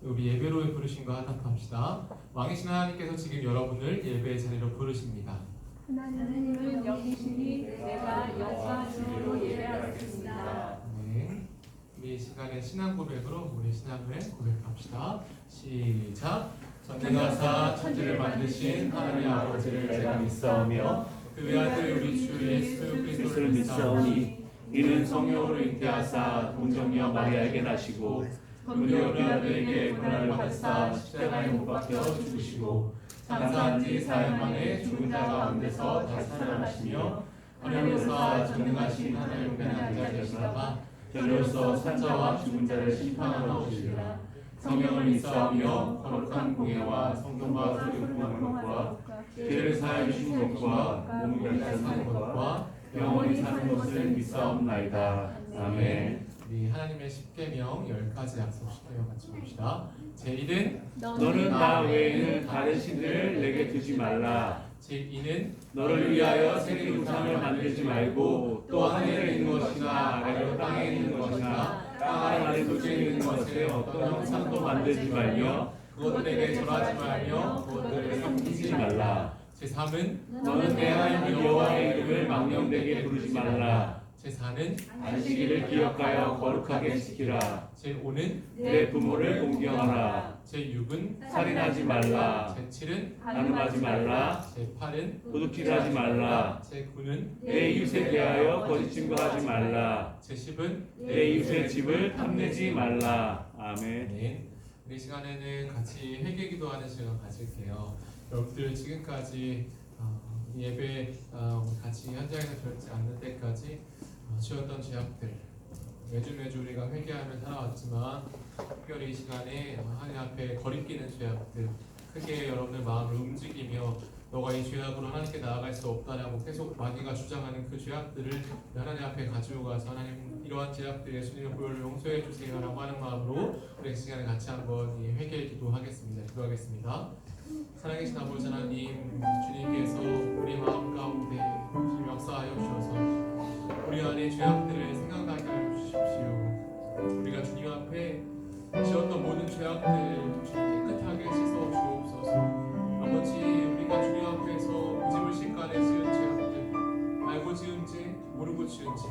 우리 예배로 부르신 거 합합합시다. 왕이신 하나님께서 지금 여러분을 예배의 자리로 부르십니다. 하나님은 여기시니 내가 영광으로 예배하겠습니다. 네, 우리 이 시간에 신앙 고백으로 우리 신앙을 고백합시다. 시작. 전능하사 천지를 만드신 하나님 아버지를 제가 믿사오며 그 외아들 우리 주 예수 그리스도를 믿사오니 이는 성령으로 잉태하사 동정녀 마리아에게 나시고 우리 어린아들에게 고난을 받으사 십자가에 못 박혀 죽으시고 장사한 지 4일 만에 죽은 자 가운데서 다시 살아나시며 하늘로서 전능하신 하나님의 앉아 계시다가 별로서 산자와 죽은 자를 심판하러 오시리라. 성령을 믿사오며 거룩한 공예와 성경과 소리 부르는 것과 죄를 사하여 주신 것과 몸을 사는 것과 영원히 사는 것을 믿사옵나이다. 아멘. 우리 하나님의 십계명 10가지 약속 십계명 같이 봅시다. 제1은 너는 나 외에는 다른 신들을 내게 두지 말라. 제2는 너를 위하여 새긴 우상을 만들지 말고 또 하늘에 있는 것이나 아래로 땅에 있는 것이나 땅 아래 도시에 있는 것에 어떤 형상도 만들지 말며 그것들에게 절하지 말며 그것들을 섬기지 말라. 제3은 너는 내 하나님 여호와의 이름을 망령되게 부르지 말라. 제4는 안식일을 기억하여 거룩하게 지키라. 제5는 내 부모를 공경하라. 제6은 살인하지 말라. 제7은 간음하지 말라. 제8은 도둑질하지 말라. 제9는 내 이웃에 대하여 거짓 증거하지 말라. 제10은 내 이웃의 집을 탐내지 말라. 아멘. 네. 이 시간에는 같이 회개 기도하는 시간 가질게요. 여러분들 지금까지 예배 같이 현장에서 들지 않는 때까지 지었던 죄악들 매주 우리가 회개하며 살아왔지만 특별히 이 시간에 하나님 앞에 거리끼는 죄악들 크게 여러분의 마음을 움직이며 너가 이 죄악으로 하나님께 나아갈 수 없다라고 계속 마귀가 주장하는 그 죄악들을 하나님 앞에 가지고 가서 하나님 이러한 죄악들 예수님의 보혈로 용서해 주세요라고 하는 마음으로 우리 이 시간에 같이 한번 이 회개 기도하겠습니다. 기도하겠습니다. 살아계신 아버지 하나님, 주님께서 우리 마음 가운데 주님 역사하여 주셔서 우리 안에 죄악들을 생각나게 하여 주십시오. 우리가 주님 앞에 지었던 모든 죄악들 주님 깨끗하게 씻어 주옵소서. 아버지, 우리가 주님 앞에서 무지물식간에 지은 죄악들 알고 지은지 모르고 지은지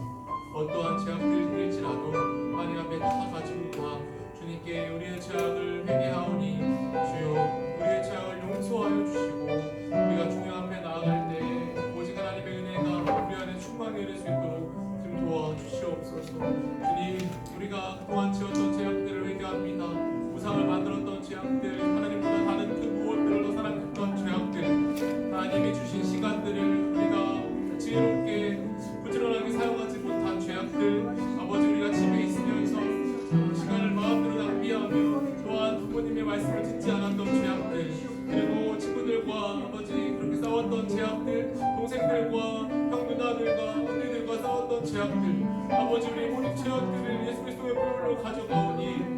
어떠한 죄악들일지라도 하나님 앞에 다 가지고 가 주님께 우리의 죄악을 회개하오니 주여 우리의 죄악을 용서하여 주시고 우리가 주님 앞에 나아갈 때 오직 하나님의 은혜가 우리 안에 충만히 이룰 수 있도록 좀 도와주시옵소서. 주님, 우리가 그동안 지었던 죄악들을 회개합니다. 우상을 만들었던 죄악들, 하나님보다 다른 그 무엇들로 사랑했던 죄악들, 하나님이 주신 시간들을 우리가 지혜롭게 부지런하게 사용하지 못한 죄악들, 아버지 우리가 집에 있으면서 시간을 마음대로 낭비하며 또한 부모님의 말씀을 듣지 않았던 죄악들, 그리고 친구들과 아버지 그렇게 싸웠던 죄악들, 동생들과 형 누나들과 언니들과 싸웠던 죄악들, 아버지 우리의 모든 죄악들을 예수 그리스도의 보혈로 가져가오니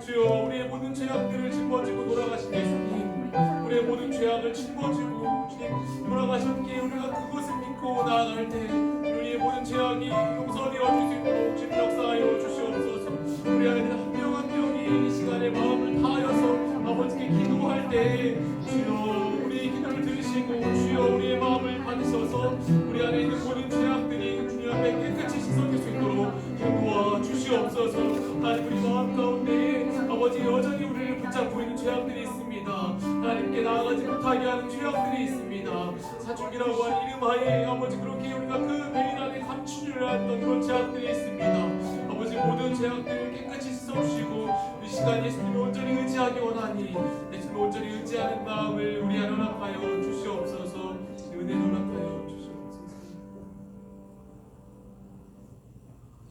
주여 우리의 모든 죄악들을 짊어지고 돌아가신 예수님, 우리의 모든 죄악을 짊어지고 주님 돌아가셨기에 우리가 그것을 믿고 나아갈 때 우리의 모든 죄악이 용서를 얻을 수 있도록 주님 역사하여 주시옵소서. 우리 안에 한 명 한 명이 이 시간에 마음을 다하여서 아버지께 기도할 때 주여 우리의 기도를 들으시고 주여 우리의 마음을 받으셔서 우리 안에 있는 모든 죄악들이 주님 앞에 깨끗이 씻어질 수 있도록 도와주시옵소서. 하나님 우리 마음 가운데 아버지 여전히 우리를 붙잡고 있는 죄악들이 있습니다. 하나님께 나아가지 못하게 하는 죄악들이 있습니다. 사춘기라고 하는 이름 하에 아버지 그렇게 우리가 그 베일 안에 감추려 했던 그런 죄악들이 있습니다. 아버지 모든 죄악들을 깨끗이 씻어주시고 이 시간 예수님을 온전히 의지하기 원하니 예수님을 온전히 의지하는 마음을 우리 안에 허락하여 주시옵소서. 은혜를 허락하여 주시옵소서.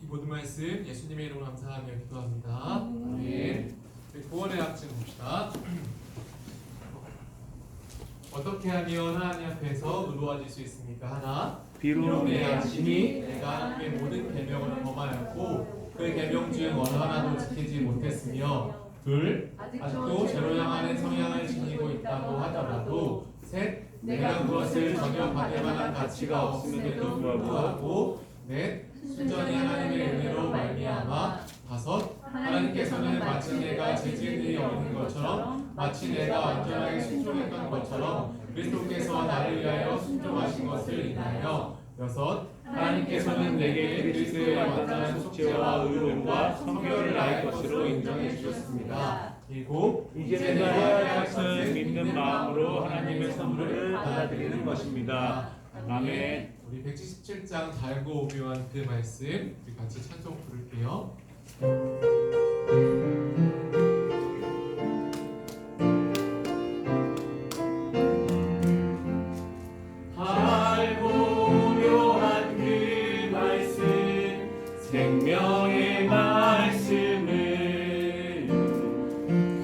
이 모든 말씀 예수님의 이름으로 감사하며 기도합니다. 네. 구원의 학증 봅시다. 어떻게 하면 하나님 앞에서 의로워질 수 있습니까? 하나, 비록 내 양심이 내가 하나님의 모든 계명을 범하였고 그 계명 중 어느 하나도 지키지 못했으며 둘, 아직도 죄로 향하는 성향을 지니고 있다고 하더라도 셋, 내가 그것을 전혀 받을 만한 가치가 없음에도 불구하고 넷, 순전히 하나님의 은혜로 말미암아 다섯, 하나님께서는 마치 내가 죄 지은 일이 없는 것처럼 마치 내가 완전하게 순종했던 것처럼 그리스도께서 나를 위하여 순종하신 것을 인하여. 6. 하나님께서는 내게 그리스도의 완전한 속죄와 의로움과 성결을 나의 것으로 인정해 주셨습니다. 7. 이제 내가 해야 할 것은 믿는 마음으로 하나님의 선물을 받아들이는 것입니다. 아멘. 우리 177장 달고 오묘한 그 말씀 우리 같이 찬송 부를게요. 달고 오묘한 그 말씀 생명의 말씀을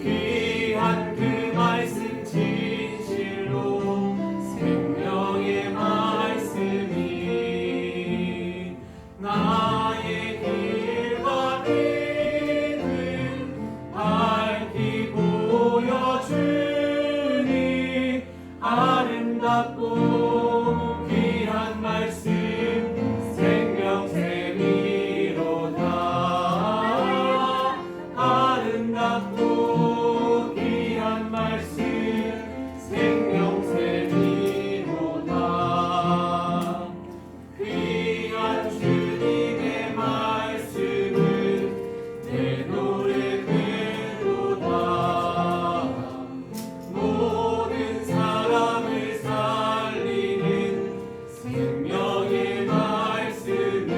귀한 그 말씀 진실로 생명의 말씀이 나의 길과 믿음 밝히 보여주니 아름답고 귀한 말씀 생명샘이로다. 아름답고 귀한 말씀 생명샘이로다. 귀한 주님의 말씀은 내 노래 되도다. 모든 사람을 살리는 생명의 말씀을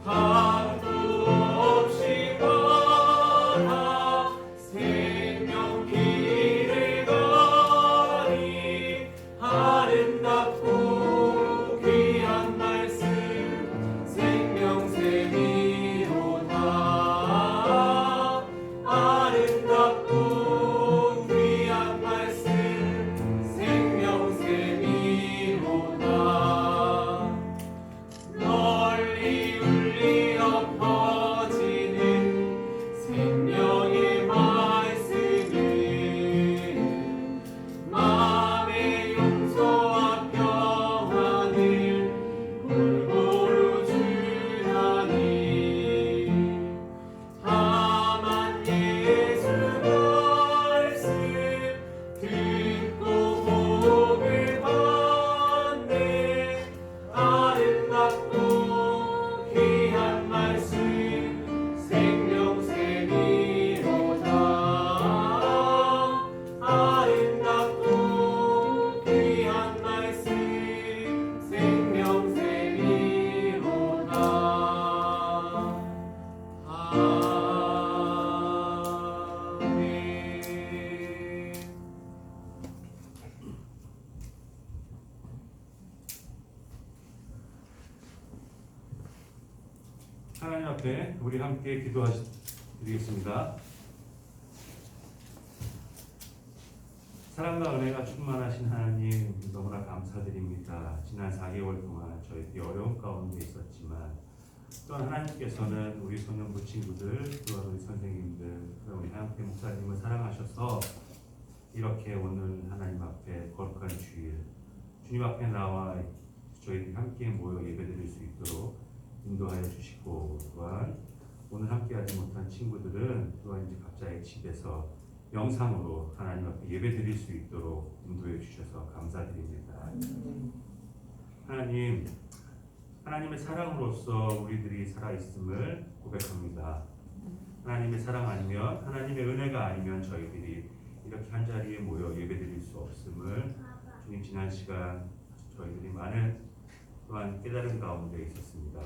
한도 없이 받아 생명 길을 가니 아름답고 귀한 말씀 생명샘이로다. 아름답고 귀한 말씀 생명샘이로다. 널리 울리어 퍼지는 생명의 말씀은 마음의 용서와 평안을 골고루 주나니 다만 예수 말씀 듣고 복을 받네. 아름답고 귀한 말씀 생명샘이로다. 아름답고 귀한 말씀 생명샘이로다. 아멘. 하나님 앞에 우리 함께 기도드리겠습니다. 사랑과 은혜가 충만하신 하나님 너무나 감사드립니다. 지난 4개월 동안 저희들이 어려운 가운데 있었지만 또한 하나님께서는 우리 소년부 친구들 또한 우리 선생님들 또한 우리 하영태 목사님을 사랑하셔서 이렇게 오늘 하나님 앞에 거룩한 주일 주님 앞에 나와 저희들이 함께 모여 예배드릴 수 있도록 인도하여 주시고 또한 오늘 함께하지 못한 친구들은 또한 이제 각자의 집에서 영상으로 하나님 앞에 예배드릴 수 있도록 인도해 주셔서 감사드립니다. 하나님, 하나님의 사랑으로서 우리들이 살아있음을 고백합니다. 하나님의 사랑 아니면 하나님의 은혜가 아니면 저희들이 이렇게 한자리에 모여 예배드릴 수 없음을 주님 지난 시간 저희들이 많은 또한 깨달은 가운데 있었습니다.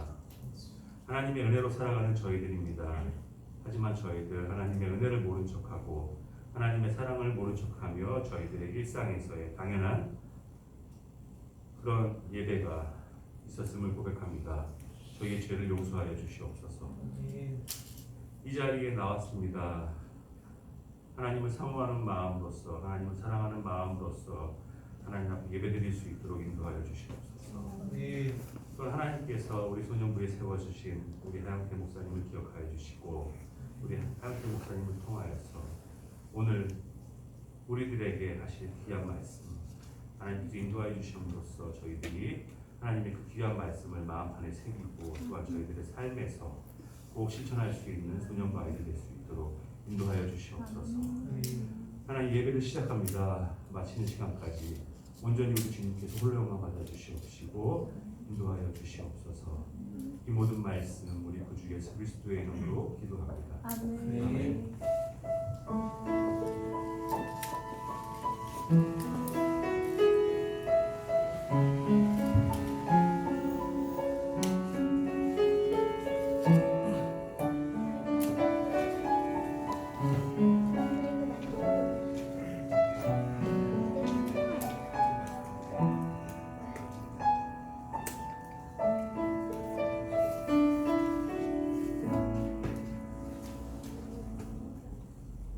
하나님의 은혜로 살아가는 저희들입니다. 하지만 저희들 하나님의 은혜를 모른 척하고 하나님의 사랑을 모른 척하며 저희들의 일상에서의 당연한 그런 예배가 있었음을 고백합니다. 저희의 죄를 용서하여 주시옵소서. 이 자리에 나왔습니다. 하나님을 사모하는 마음으로서 하나님을 사랑하는 마음으로서 하나님 앞에 예배드릴 수 있도록 인도하여 주시옵소서. 또 하나님께서 우리 소년부에 세워주신 우리 하영태 목사님을 기억하여 주시고 우리 하영태 목사님을 통하여서 오늘 우리들에게 하실 귀한 말씀 하나님께서 인도하여 주심으로써 저희들이 하나님의 그 귀한 말씀을 마음판에 새기고 또한 저희들의 삶에서 꼭 실천할 수 있는 소년부 아이들 될 수 있도록 인도하여 주시옵소서. 하나님 예배를 시작합니다. 마치는 시간까지 온전히 우리 주님께서 홀로 영광 받아 주시옵시고 인도하여 주시옵소서. 이 모든 말씀 우리 구주 예수 그리스도의 이름으로 기도합니다. 아멘.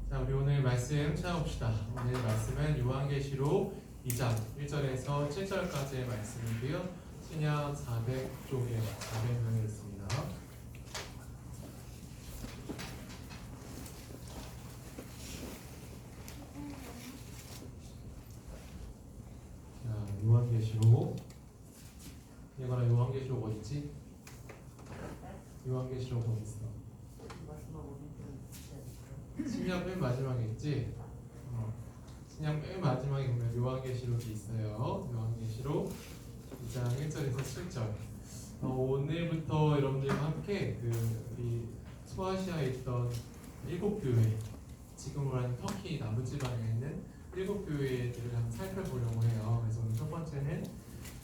자, 우리 오늘 말씀 찾아봅시다. 오늘 말씀은 요한계시록 2장 1절에서 7절까지의 말씀이고요. 신약 400쪽에 400명이 있습니다. 자, 요한계시록 얘들아, 요한계시록 어딨지? 요한계시록 어디 있어? 신약 맨 마지막에 있지? 신약 맨 마지막에 보면 요한계시록이 있어요. 요한계시록 2장 1절에서 7절. 오늘부터 여러분들과 함께 이 소아시아에 있던 7교회, 지금 말하는 터키 남부지방에 있는 7교회들을 한번 살펴보려고 해요. 그래서 오늘 첫 번째는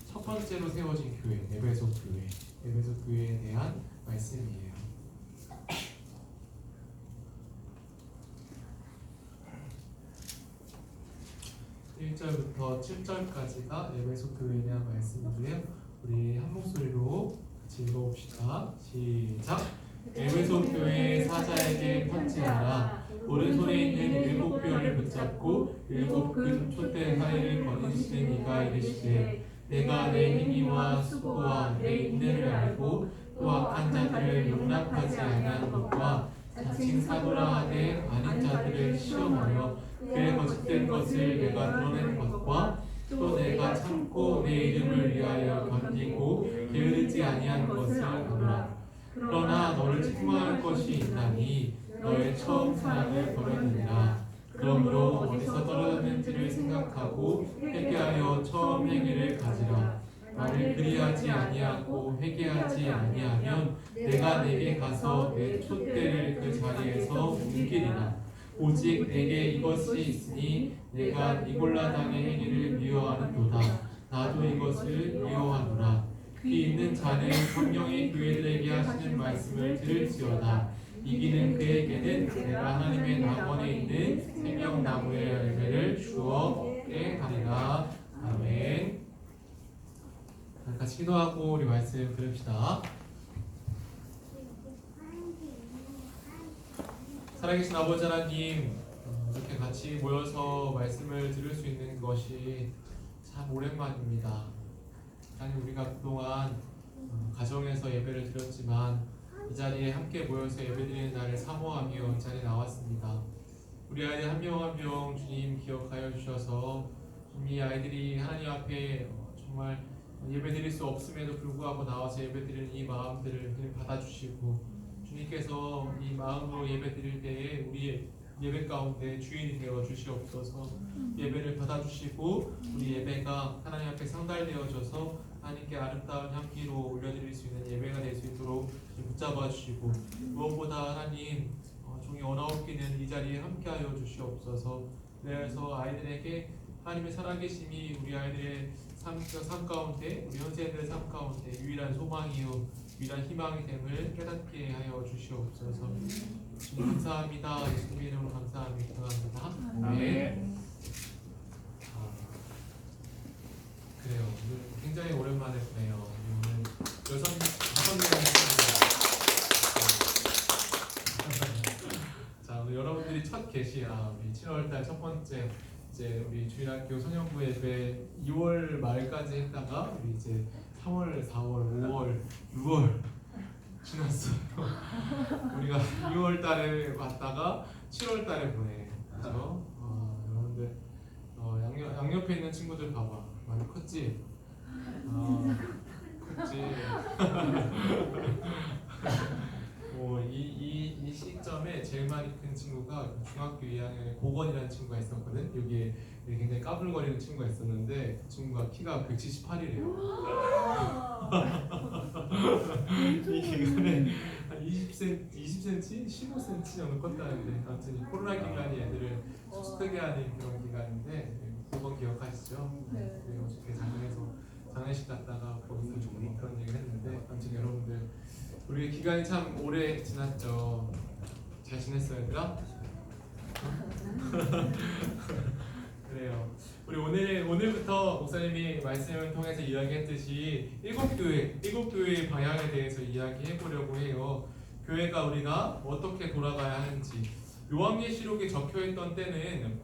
첫 번째로 세워진 교회, 에베소 교회, 에베소 교회에 대한 말씀이에요. 1절부터 7절까지가 에베소 교회에 대한 말씀인데요. 우리 한 목소리로 같이 읽어봅시다. 시작! 에베소 교회의 사자에게 편지하라. 오른손에 있는 7뼈를 붙잡고 7큰 촛대 사이를 거니시는 이가 이르시되 내가 내 행위와 수고와 내 인내를 알고 또 악한 자들을 용납하지 아니하는 것과 자칭 사도라 하되 아닌 자들을 시험하여 그의 거짓된 것을 내가 드러낸 것과 또 내가 참고 내 이름을 위하여 견디고 게으르지 아니한 것을 아노라. 그러나 너를 책망할 것이 있나니 너의 처음 사랑을 버렸느니라. 그러므로 어디서 떨어졌는지를 생각하고 회개하여 처음 행위를 가지라. 나를 그리하지 아니하고 회개하지 아니하면 내가 내게 가서 내 촛대를 그 자리에서 옮기리라. 오직 내게 이것이 있으니 내가 니골라 당의 행위를 미워하는도다. 나도 이것을 미워하노라. 귀 있는 자는 성령이 교회들에게 하시는 말씀을 들을지어다. 이기는 그에게는 내가 하나님의 낙원에 있는 생명나무의 열매를 주었게 하리라. 아멘. 같이 기도하고 우리 말씀 들읍시다. 살아계신 아버지 하나님, 이렇게 같이 모여서 말씀을 들을 수 있는 것이 참 오랜만입니다. 하나님, 우리가 그동안 가정에서 예배를 드렸지만 이 자리에 함께 모여서 예배드리는 날을 사모하며 이 자리에 나왔습니다. 우리 아이들 한 명 한 명 주님 기억하여 주셔서 이 아이들이 하나님 앞에 정말 예배드릴 수 없음에도 불구하고 나와서 예배드리는 이 마음들을 받아주시고 주님께서 이 마음으로 예배드릴 때에 우리 예배 가운데 주인이 되어 주시옵소서. 예배를 받아주시고 우리 예배가 하나님 앞에 상달되어져서 하나님께 아름다운 향기로 올려드릴 수 있는 예배가 될 수 있도록 붙잡아 주시고 무엇보다 하나님 종이 언어없기는 이 자리에 함께하여 주시옵소서. 그래서 아이들에게 하나님의 살아계심이 우리 아이들의 삶 가운데, 우리 현세들의 삶 가운데 유일한 소망이요 유일한 희망이 됨을 깨닫게 하여 주시옵소서. 주님 감사합니다. 예수님 이름으로 감사합니다. 아멘. 그래요. 오늘 굉장히 오랜만에 보네요. 오늘 5명이 자, 오늘 여러분들이 첫 계시야. 우리 7월달 첫 번째 이제 우리 주일학교 소년부 예배 2월 말까지 했다가 우리 이제 3월, 4월, 5월, 6월 지났어요. 우리가 6월 달에 왔다가 7월 달에 보내. 그렇죠? 여러분들 양옆에 있는 친구들 봐봐. 많이 컸지? 컸지? 이 시점에 제일 많이 큰 친구가 중학교 2학년에 고건이라는 친구가 있었거든. 여기에 굉장히 까불거리는 친구가 있었는데 그 친구가 키가 178이래요. 이 기간에 한 20cm, 15cm 정도 컸다는데 아무튼 이 코로나 기간이 애들을 수축하게 하는 그런 기간인데 그건 기억하시죠? 네. 어저께 장례에서 장례식 갔다가 거기서 좀 그런 얘기를 했는데 아무튼 여러분들 우리 기간이 참 오래 지났죠. 잘 지냈어요, 얘들아? 그래요. 우리 오늘부터 목사님이 말씀을 통해서 이야기했듯이 일곱 교회의 방향에 대해서 이야기해 보려고 해요. 교회가 우리가 어떻게 돌아가야 하는지. 요한계시록에 적혀있던 때는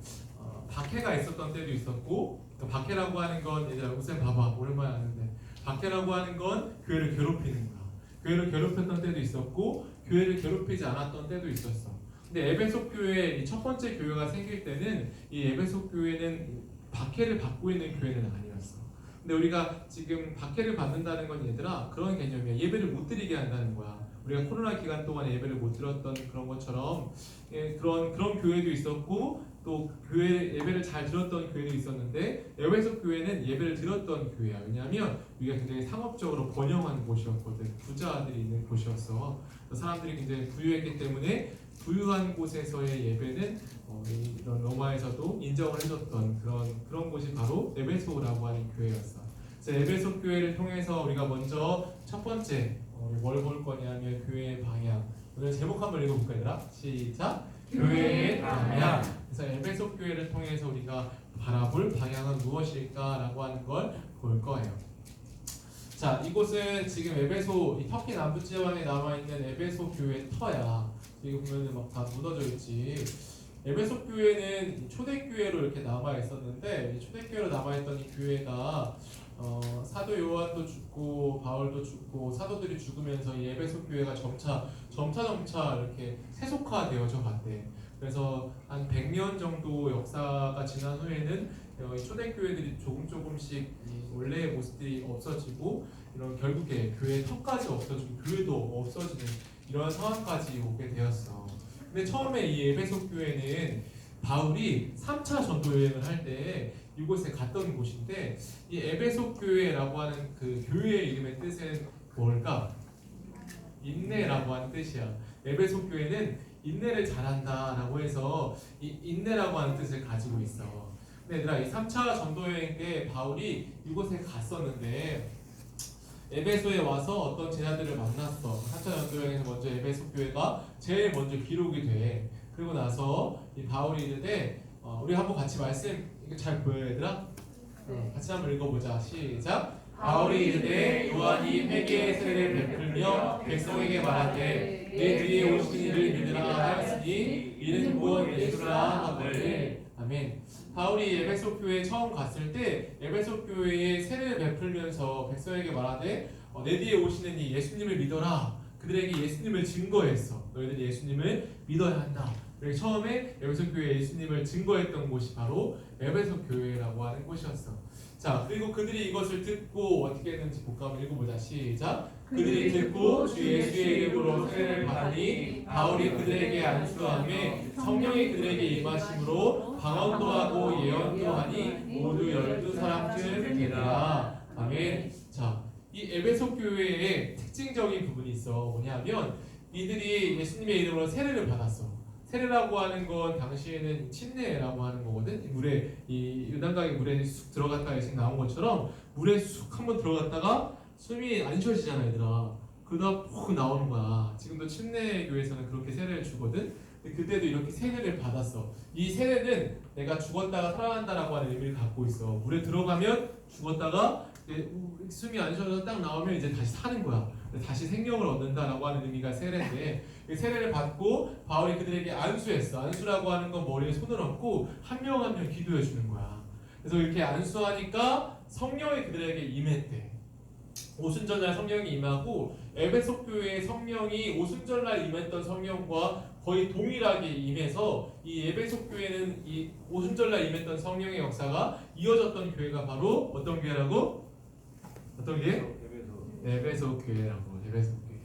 박해가 있었던 때도 있었고, 박해라고 하는 건 얘들아 목사님 봐봐 오랜만에 하는데 박해라고 하는 건 교회를 괴롭히는 거야. 교회를 괴롭혔던 때도 있었고 교회를 괴롭히지 않았던 때도 있었어. 근데 에베소 교회 이 첫 번째 교회가 생길 때는 이 에베소 교회는 박해를 받고 있는 교회는 아니었어. 근데 우리가 지금 박해를 받는다는 건 얘들아 그런 개념이야. 예배를 못 드리게 한다는 거야. 우리가 코로나 기간 동안에 예배를 못 드렸던 그런 것처럼 그런 교회도 있었고 또 교회 예배를 잘 들었던 교회도 있었는데 에베소 교회는 예배를 들었던 교회야. 왜냐하면 우리가 굉장히 상업적으로 번영한 곳이었거든. 부자들이 있는 곳이었어. 사람들이 굉장히 부유했기 때문에 부유한 곳에서의 예배는 이런 로마에서도 인정을 해줬던 그런 곳이 바로 에베소라고 하는 교회였어. 그래서 에베소 교회를 통해서 우리가 먼저 첫 번째 뭘 볼 거냐면 교회의 방향. 오늘 제목 한번 읽어볼까요, 얘들아? 시작. 교회의 방향. 그래서 에베소 교회를 통해서 우리가 바라볼 방향은 무엇일까라고 하는 걸 볼 거예요. 자, 이곳은 지금 에베소 이 터키 남부 지방에 남아 있는 에베소 교회 터야. 여기 보면은 막 다 묻어져 있지. 에베소 교회는 초대 교회로 이렇게 남아 있었는데 이 초대 교회로 남아 있던 이 교회가 사도 요한도 죽고 바울도 죽고 사도들이 죽으면서 이 에베소 교회가 점차 이렇게 세속화되어져 갔대. 그래서 한 100년 정도 역사가 지난 후에는 이 초대 교회들이 조금씩 이 원래의 모습들이 없어지고 이런 결국에 교회 턱까지 없어지고 교회도 없어지는 이런 상황까지 오게 되었어. 근데 처음에 이 에베소 교회는 바울이 3차 전도 여행을 할 때 이곳에 갔던 곳인데 이 에베소 교회라고 하는 그 교회의 이름의 뜻은 뭘까? 인내라고 하는 뜻이야. 에베소 교회는 인내를 잘한다라고 해서 이 인내라고 하는 뜻을 가지고 있어. 근데 얘들아 이 3차 전도 여행 때 바울이 이곳에 갔었는데 에베소에 와서 어떤 제자들을 만났어. 3차 전도 여행에서 먼저 에베소 교회가 제일 먼저 기록이 돼. 그리고 나서 이 바울이 이르되 우리 한번 같이 말씀 이거 잘 보여요, 얘들아? 같이 한번 읽어보자. 시작. 바울이 이르되 요한이 회개의 세례를 베풀며 백성에게 말하되 내 뒤에 오신 이를 믿으라 하였으니 이는 곧 예수라 하거늘. 아멘. 바울이 에베소 교회에 처음 갔을 때 에베소 교회에 세례를 베풀면서 백성에게 말하되 내 뒤에 오시는 이 예수님을 믿어라. 그들에게 예수님을 증거했어. 너희들이 예수님을 믿어야 한다. 그래서 처음에 에베소 교회에 예수님을 증거했던 곳이 바로 에베소 교회라고 하는 곳이었어. 자, 그리고 그들이 이것을 듣고 어떻게 했는지 볼까 한번 읽어보자. 시작. 그들이 듣고 주 예수의 이름으로 세례를 받으니 바울이 그들에게 안수하며 성령이 그들에게 임하심으로 방언도 하고 예언도 하니 모두 12사람쯤 되더라. 아멘. 자, 이 에베소 교회의 특징적인 부분이 있어. 뭐냐면 이들이 예수님의 이름으로 세례를 받았어. 세례라고 하는 건 당시에는 침례라고 하는 거거든. 물에 이 요단강의 물에 쑥 들어갔다가 예수님 나온 것처럼 물에 쑥 한번 들어갔다가 숨이 안 쉬어지잖아, 얘들아. 그러다 푹 나오는 거야. 지금도 침례 교회에서는 그렇게 세례를 주거든. 근데 그때도 이렇게 세례를 받았어. 이 세례는 내가 죽었다가 살아난다라고 하는 의미를 갖고 있어. 물에 들어가면 죽었다가 숨이 안 쉬어져서 딱 나오면 이제 다시 사는 거야. 다시 생명을 얻는다라고 하는 의미가 세례인데 세례를 받고 바울이 그들에게 안수했어. 안수라고 하는 건 머리에 손을 얹고 한 명 한 명 기도해 주는 거야. 그래서 이렇게 안수하니까 성령이 그들에게 임했대. 오순절날 성령이 임하고 에베소 교회의 성령이 오순절날 임했던 성령과 거의 동일하게 임해서 이 에베소 교회는 이 오순절날 임했던 성령의 역사가 이어졌던 교회가 바로 어떤 교회라고? 어떤 교회? 에베소 교회라고. 에베소 교회.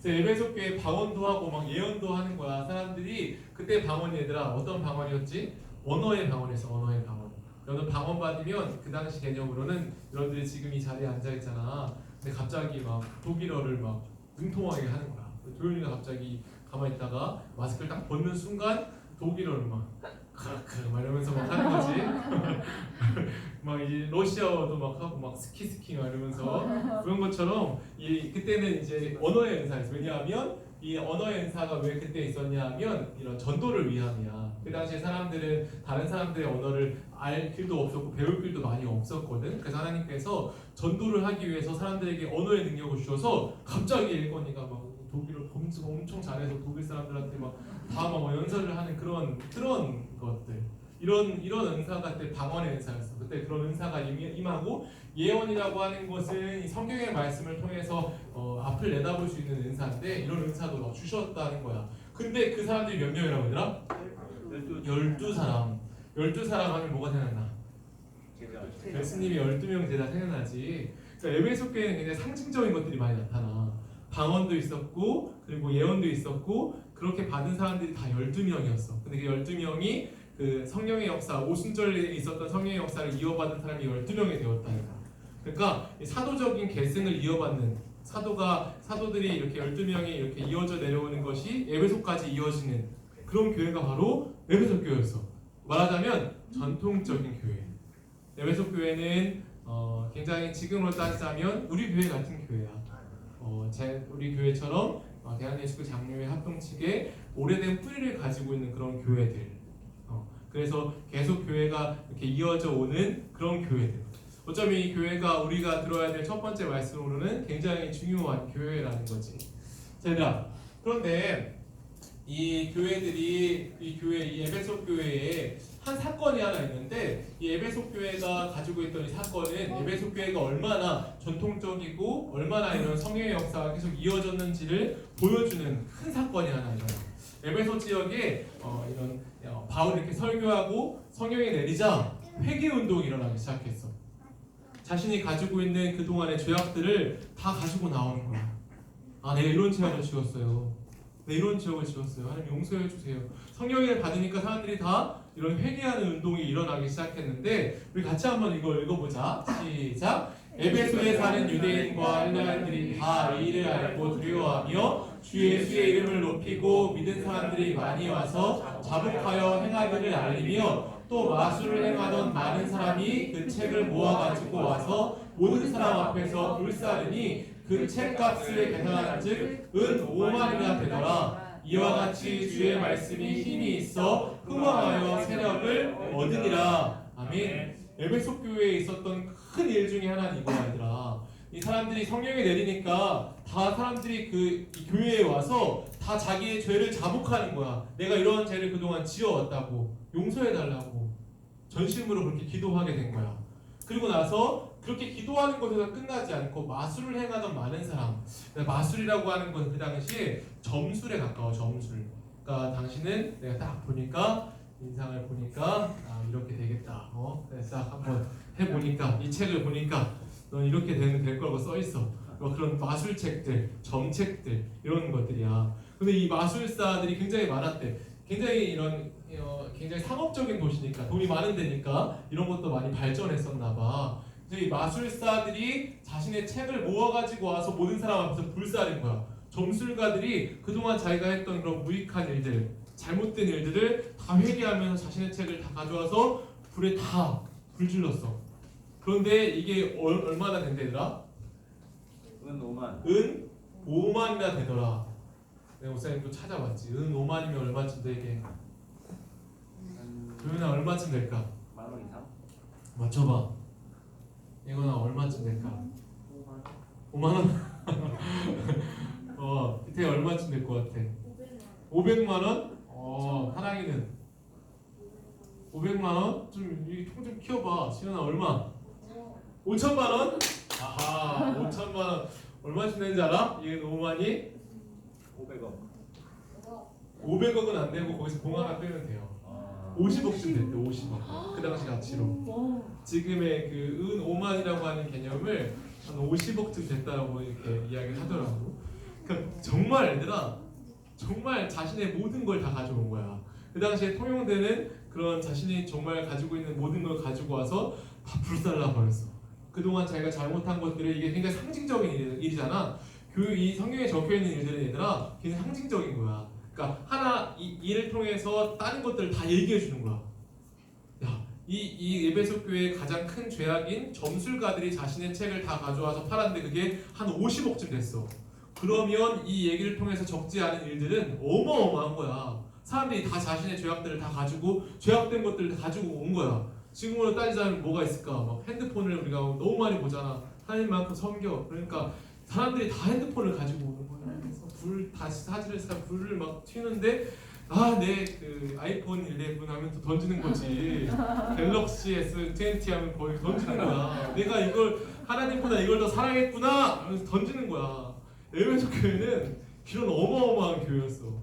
그래서 에베소 교회 방언도 하고 막 예언도 하는 거야. 사람들이 그때 방언이 얘들아 어떤 방언이었지? 언어의 방언이었어. 언어의 방언. 너는 방언 받으면 그 당시 개념으로는 여러분들이 지금 이 자리에 앉아 있잖아. 근데 갑자기 막 독일어를 막 능통하게 하는 거야. 조윤이가 갑자기 가만히 있다가 마스크를 딱 벗는 순간 독일어를 막 크크 막 이러면서 막 하는 거지. 막 이제 러시아어도 막 하고 막 스키 막 이러면서 그런 것처럼 이 그때는 이제 언어의 은사였어. 왜냐하면 이 언어의 은사가 왜 그때 있었냐면 이런 전도를 위함이야. 그 당시에 사람들은 다른 사람들의 언어를 알 길도 없었고 배울 길도 많이 없었거든. 그래서 하나님께서 전도를 하기 위해서 사람들에게 언어의 능력을 주셔서 갑자기 일건이가 막 독일을 엄청 잘해서 독일 사람들한테 막 연설을 하는 그런 것들. 이런 은사가 그때 방언의 은사였어. 그때 그런 은사가 임하고 예언이라고 하는 것은 이 성경의 말씀을 통해서 앞을 내다볼 수 있는 은사인데 이런 은사도 막 주셨다는 거야. 근데 그 사람들이 몇 명이라고 하더라? 12사람. 12사람 하면 뭐가 생각나? 예수님이 12명 제자 생각나지. 그러니까 에베소 교회는 굉장히 상징적인 것들이 많이 나타나. 방언도 있었고 그리고 예언도 있었고 그렇게 받은 사람들이 다 12명이었어. 근데 그 12명이 그 성령의 역사, 오순절에 있었던 성령의 역사를 이어받은 사람이 12명이 되었다니까. 그러니까 사도적인 계승을 이어받는 사도들이 이렇게 12명이 이렇게 이어져 내려오는 것이 에베소까지 이어지는 그런 교회가 바로 에베소 교회였어. 말하자면 전통적인 교회. 에베소 교회는 굉장히 지금으로 따지자면 우리 교회 같은 교회야. 우리 교회처럼 대한예수교 장로회 합동측에 오래된 뿌리를 가지고 있는 그런 교회들. 그래서 계속 교회가 이렇게 이어져 오는 그런 교회들. 어쩌면 이 교회가 우리가 들어야 될 첫 번째 말씀으로는 굉장히 중요한 교회라는 거지. 자, 얘들아. 그런데 이 에베소 교회에 한 사건이 하나 있는데 이 에베소 교회가 가지고 있던 이 사건은 에베소 교회가 얼마나 전통적이고 얼마나 이런 성령의 역사가 계속 이어졌는지를 보여주는 큰 사건이 하나 있어요. 에베소 지역에 이런 바울이 이렇게 설교하고 성령이 내리자 회개 운동이 일어나기 시작했어. 자신이 가지고 있는 그 동안의 죄악들을 다 가지고 나오는 거야. 내가 이런 죄악을 지었어요. 이런 지역을 지었어요. 하나님 용서해 주세요. 성령을 받으니까 사람들이 다 이런 회개하는 운동이 일어나기 시작했는데 우리 같이 한번 이걸 읽어보자. 시작. 에베소에 사는 유대인과 헬라인들이 다 이 일을 알고 두려워하며 주 예수의 이름을 높이고 믿은 사람들이 많이 와서 자복하여 행하기를 알리며 또 마술을 행하던 많은 사람이 그 책을 모아가지고 와서 모든 사람 앞에서 불사르니 그 책값을 계산한즉 은 5만이나 되더라. 이와 같이 주의 말씀이 힘이 있어 흥왕하여 세력을 얻으니라. 아멘. 에베소 교회에 있었던 큰 일 중에 하나는 이거야, 얘들아. 이 사람들이 성령이 내리니까 다 사람들이 이 교회에 와서 다 자기의 죄를 자복하는 거야. 내가 이런 죄를 그동안 지어왔다고 용서해달라고 전심으로 그렇게 기도하게 된 거야. 그리고 나서 그렇게 기도하는 것에서 끝나지 않고 마술을 행하던 많은 사람. 마술이라고 하는 건 그 당시에 점술에 가까워. 점술. 그러니까 당신은 내가 딱 보니까 인상을 보니까 이렇게 되겠다. 그래서 한번 해보니까 이 책을 보니까 넌 이렇게 될 거라고 써 있어. 그런 마술책들, 점책들 이런 것들이야. 근데 이 마술사들이 굉장히 많았대. 굉장히 굉장히 상업적인 도시니까 돈이 많은 데니까 이런 것도 많이 발전했었나 봐. 이 마술사들이 자신의 책을 모아가지고 와서 모든 사람 앞에서 불사른 거야. 점술가들이 그동안 자기가 했던 그런 무익한 일들, 잘못된 일들을 다 회개하면서 자신의 책을 다 가져와서 불에 다 불질렀어. 그런데 이게 얼마나 된대더라? 은 5만이나 되더라. 내가 목사님도 찾아봤지. 은 5만이면 얼마쯤 되게? 그러면 얼마쯤 될까? 10,000원 이상? 맞춰봐. 이거는 얼마쯤 될까? 5만 원? 이때 얼마쯤 될 것 같아? 500만 원? 하랑이는 500만 원? 좀 이 통 좀 키워봐. 시연아 얼마? 5천만 원? 아하, 5천만 원 얼마쯤 되는지 알아? 이게 5만이? 500억. 500억은 안 되고 거기서 공 하나 빼면 돼요. 50억쯤 됐대. 50억. 그 당시 가치로. 지금의 은 5만이라고 하는 개념을 한 50억쯤 됐다고 이렇게 이야기를 하더라고. 정말 얘들아 정말 자신의 모든 걸 다 가져온 거야. 그 당시에 통용되는 그런 자신이 정말 가지고 있는 모든 걸 가지고 와서 다 불살라 버렸어. 그동안 자기가 잘못한 것들을 이게 굉장히 상징적인 일이잖아. 이 성경에 적혀 있는 일들은 얘들아 굉장히 상징적인 거야. 그러니까 하나 이 일을 통해서 다른 것들을 다 얘기해 주는 거야. 야, 이 에베소 교회의 가장 큰 죄악인 점술가들이 자신의 책을 다 가져와서 팔았는데 그게 한 50억쯤 됐어. 그러면 이 얘기를 통해서 적지 않은 일들은 어마어마한 거야. 사람들이 다 자신의 죄악들을 다 가지고 죄악된 것들을 다 가지고 온 거야. 지금으로 따지자면 뭐가 있을까? 막 핸드폰을 우리가 너무 많이 보잖아. 하나님만큼 섬겨. 그러니까 사람들이 다 핸드폰을 가지고 오는 거야. 그래서 다시 사진을 불을 막 튀는데 내 그 아이폰 11 하면 또 던지는 거지. 갤럭시 S20 하면 거의 던지는 거야. 내가 이걸 하나님보다 이걸 더 사랑했구나 하면서 던지는 거야. 에베소 교회는 이런 어마어마한 교회였어.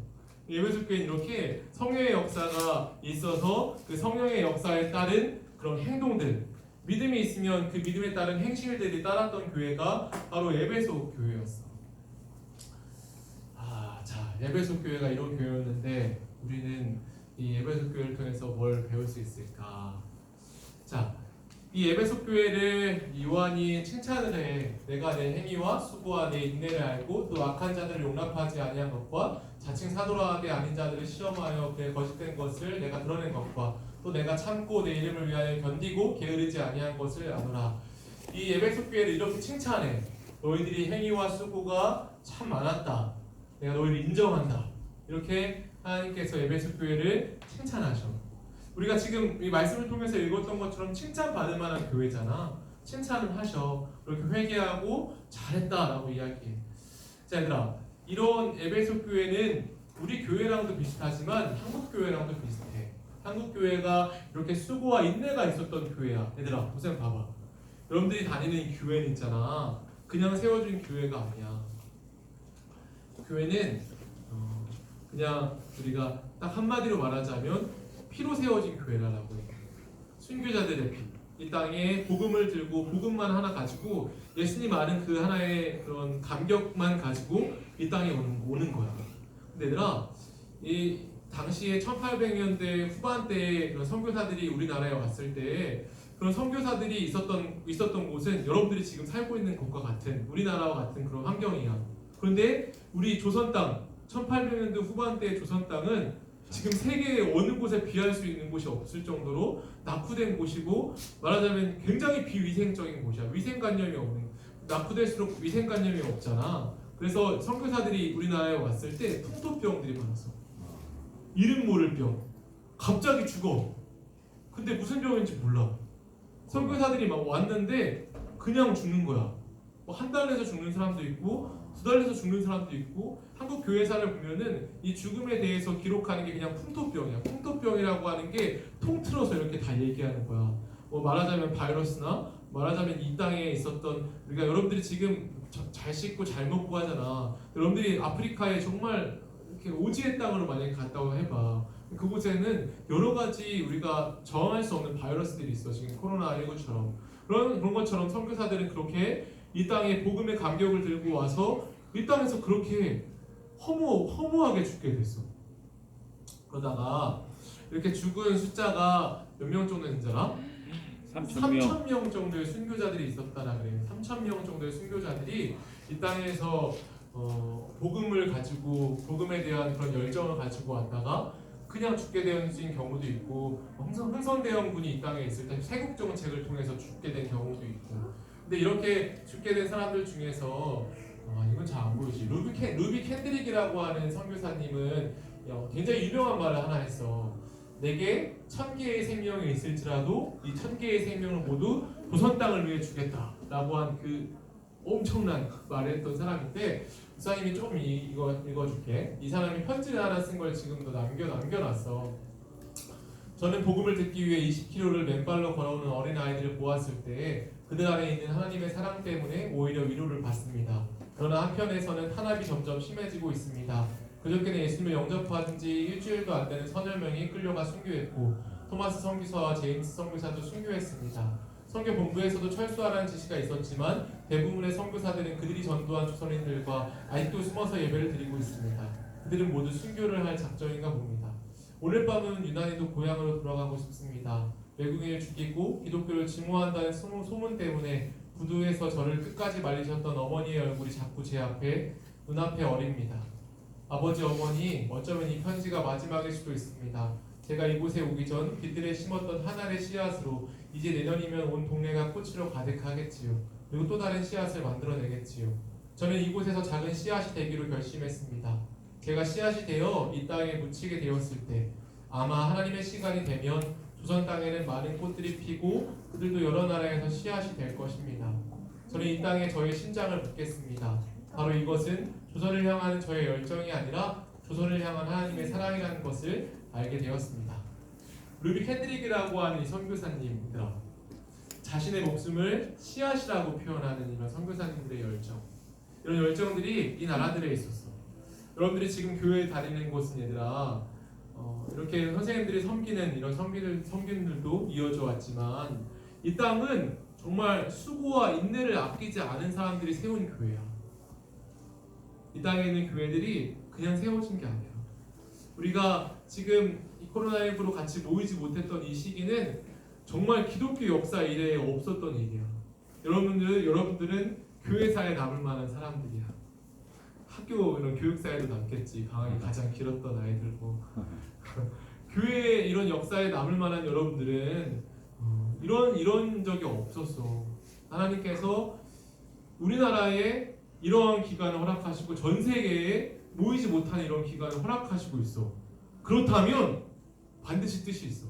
에베소 교회는 이렇게 성령의 역사가 있어서 그 성령의 역사에 따른 그런 행동들, 믿음이 있으면 그 믿음에 따른 행실들이 따랐던 교회가 바로 에베소 교회였어. 자, 에베소 교회가 이런 교회였는데 우리는 이 에베소 교회를 통해서 뭘 배울 수 있을까? 자, 이 에베소 교회를 요한이 칭찬을 해. 내가 내 행위와 수고와 내 인내를 알고 또 악한 자들을 용납하지 아니한 것과 자칭 사도라되 아닌 자들을 시험하여 그의 거짓된 것을 내가 드러낸 것과 또 내가 참고 내 이름을 위하여 견디고 게으르지 아니한 것을 아노라. 이 에베소 교회를 이렇게 칭찬해. 너희들이 행위와 수고가 참 많았다. 내가 너희를 인정한다. 이렇게 하나님께서 에베소 교회를 칭찬하셔. 우리가 지금 이 말씀을 통해서 읽었던 것처럼 칭찬받을 만한 교회잖아. 칭찬을 하셔. 그렇게 회개하고 잘했다라고 이야기해. 자, 얘들아, 이런 에베소 교회는 우리 교회랑도 비슷하지만 한국 교회랑도 비슷해. 한국 교회가 이렇게 수고와 인내가 있었던 교회야. 얘들아, 보세요, 봐봐. 여러분들이 다니는 교회는 있잖아. 그냥 세워진 교회가 아니야. 교회는 그냥 우리가 딱 한마디로 말하자면 피로 세워진 교회라고 해. 순교자들의 피. 이 땅에 복음을 들고 복음만 하나 가지고 예수님 아는 그 하나의 그런 감격만 가지고 이 땅에 오는 거야. 근데 얘들아, 이 당시에 1800년대 후반대에 그런 선교사들이 우리나라에 왔을 때 그런 선교사들이 있었던 곳은 여러분들이 지금 살고 있는 곳과 같은 우리나라와 같은 그런 환경이야. 그런데 우리 조선 땅 1800년대 후반대의 조선 땅은 지금 세계의 어느 곳에 비할 수 있는 곳이 없을 정도로 낙후된 곳이고 말하자면 굉장히 비위생적인 곳이야. 위생관념이 없는, 낙후될수록 위생관념이 없잖아. 그래서 선교사들이 우리나라에 왔을 때 풍토병들이 많았어. 이름 모를 병. 갑자기 죽어. 근데 무슨 병인지 몰라. 선교사들이 막 왔는데 그냥 죽는 거야. 한 달에서 죽는 사람도 있고 2달에서 죽는 사람도 있고 한국 교회사를 보면은 이 죽음에 대해서 기록하는 게 그냥 풍토병이야. 풍토병이라고 하는 게 통틀어서 이렇게 다 얘기하는 거야. 말하자면 바이러스나 말하자면 이 땅에 있었던 우리가 여러분들이 지금 잘 씻고 잘 먹고 하잖아. 여러분들이 아프리카에 정말 이렇게 오지의 땅으로 만약에 갔다고 해봐. 그곳에는 여러 가지 우리가 저항할 수 없는 바이러스들이 있어. 지금 코로나19처럼 그런 것처럼 선교사들은 그렇게 이 땅에 복음의 감격을 들고 와서 이 땅에서 그렇게 허무하게 죽게 됐어. 그러다가 이렇게 죽은 숫자가 몇 명 정도 되는 줄 알아? 3,000명 정도의 순교자들이 있었다라 그래요. 3,000명 정도의 순교자들이 이 땅에서 복음을 가지고 복음에 대한 그런 열정을 가지고 왔다가 그냥 죽게 되는 경우도 있고 흥선대원군이 이 땅에 있을 때 세국 정책을 통해서 죽게 된 경우도 있고. 근데 이렇게 죽게 된 사람들 중에서 이건 잘 안 보이지. 루비 캔드릭이라고 하는 선교사님은 굉장히 유명한 말을 하나 했어. 내게 1000개의 생명이 있을지라도 이 1000개의 생명을 모두 조선 땅을 위해 주겠다라고 한 그 엄청난 말을 했던 사람인데 목사님이 조금 읽어줄게. 이 사람이 편지를 하나 쓴 걸 지금도 남겨놨어. 저는 복음을 듣기 위해 20km를 맨발로 걸어오는 어린 아이들을 보았을 때 그들 안에 있는 하나님의 사랑 때문에 오히려 위로를 받습니다. 그러나 한편에서는 탄압이 점점 심해지고 있습니다. 그저께는 예수님을 영접한 지 일주일도 안 되는 1,000여 명이 끌려가 순교했고 토마스 선교사와 제임스 선교사도 순교했습니다. 선교 본부에서도 철수하라는 지시가 있었지만 대부분의 선교사들은 그들이 전도한 조선인들과 아직도 숨어서 예배를 드리고 있습니다. 그들은 모두 순교를 할 작정인가 봅니다. 오늘 밤은 유난히도 고향으로 돌아가고 싶습니다. 외국인을 죽이고 기독교를 증오한다는 소문 때문에 부두에서 저를 끝까지 말리셨던 어머니의 얼굴이 자꾸 제 앞에 눈앞에 어립니다. 아버지 어머니, 어쩌면 이 편지가 마지막일 수도 있습니다. 제가 이곳에 오기 전 빛들에 심었던 한 알의 씨앗으로 이제 내년이면 온 동네가 꽃으로 가득하겠지요. 그리고 또 다른 씨앗을 만들어내겠지요. 저는 이곳에서 작은 씨앗이 되기로 결심했습니다. 제가 씨앗이 되어 이 땅에 묻히게 되었을 때 아마 하나님의 시간이 되면 조선 땅에는 많은 꽃들이 피고 그들도 여러 나라에서 씨앗이 될 것입니다. 저는 이 땅에 저의 심장을 붓겠습니다. 바로 이것은 조선을 향하는 저의 열정이 아니라 조선을 향한 하나님의 사랑이라는 것을 알게 되었습니다. 루비 캔드릭이라고 하는 이 선교사님들아, 자신의 목숨을 씨앗이라고 표현하는 이런 선교사님들의 열정, 이런 열정들이 이 나라들에 있었어. 여러분들이 지금 교회에 다니는 곳은 얘들아, 이렇게 선생님들이 섬기는 이런 섬김들도 이어져 왔지만 이 땅은 정말 수고와 인내를 아끼지 않은 사람들이 세운 교회야. 이 땅에 있는 교회들이 그냥 세워진 게 아니야. 우리가 지금 이 코로나19로 같이 모이지 못했던 이 시기는 정말 기독교 역사 이래에 없었던 일이야. 여러분들은 교회사에 남을 만한 사람들이야. 학교 이런 교육사에도 남겠지. 방학이 가장 길었던 아이들고. 교회 이런 역사에 남을 만한 여러분들은 이런 적이 없었어. 하나님께서 우리나라에 이러한 기간을 허락하시고 전 세계에 모이지 못한 이런 기간을 허락하시고 있어. 그렇다면 반드시 뜻이 있어.